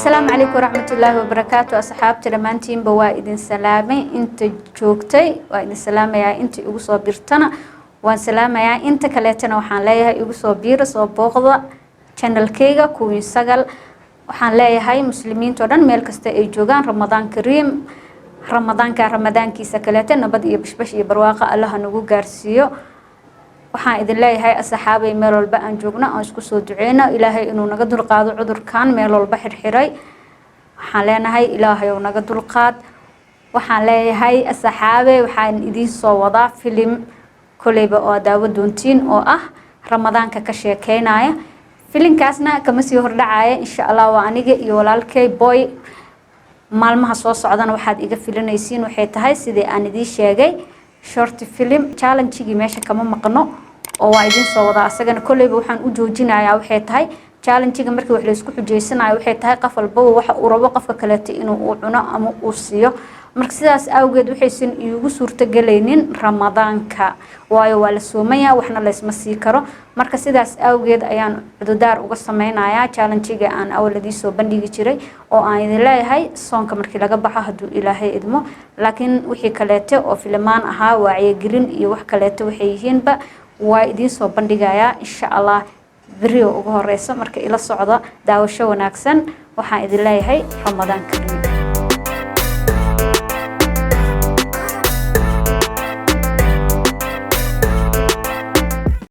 السلام عليكم ورحمة الله وبركاته أصحابتي لمانتين بوائد سلامي انت جوجتي وائد سلامي يا انت igu soo birtana waan salaamayaa inta kaleetana waxaan leeyahay igu soo biir soo booqda channelkayga kuwii sagal waxaan leeyahay muslimiinta oo dhan meel kasta ay joogaan Ramadaan Kariim ramadaankiisa kaleeta nabad iyo bashbash iyo barwaaqo Allah nagu gaarsiiyo waxaan idin leeyahay asxaabay meel walba aan joogno aan isku soo duceeyno ilaahay inuu naga dulqaado cudurkan meel walba xirxiray waxaan leenahay ilaahay uu naga dulqaad waxaan leeyahay asxaabay waxaan idin soo wadaa film kuleyba oo daawo doontiin oo ah ramadaanka ka sheekeynaya filimkaasna kama sii hordhacaya insha Allah waa aniga iyo walaalkay boy maalmaha soo socdana waxaad iga filanaysiin waxay tahay sidii aan idin sheegay short film challenge-gii meesha kama maqno oo waa idin soo wada asagana kuleyba waxaan u joojinayaa waxay tahay challenge-ga markii wax la isku xujeysanayo waxay tahay qof walba waxa uu rabo qofka kale inuu cuno ama uu siiyo marka sidaas awgeed waxaysan iigu suurto galaynin ramadaanka waayo waa la soomaya waxna la isma sii karo marka sidaas awgeed ayaan cududaar uga sameynayaa challenge-ga aan awladii soo bandhigi jiray oo aan idin leeyahay soonka markii laga baxo haduu ilaahay idmo laakiin wixii kaleeto oo filmaan ahaa wacyigelin iyo wax kaleeto waxay yihiinba waa idin soo bandhigayaa insha Allah video ugu horeyso marka ila socda daawasho wanaagsan waxaan idin leeyahay Ramadaan Kariim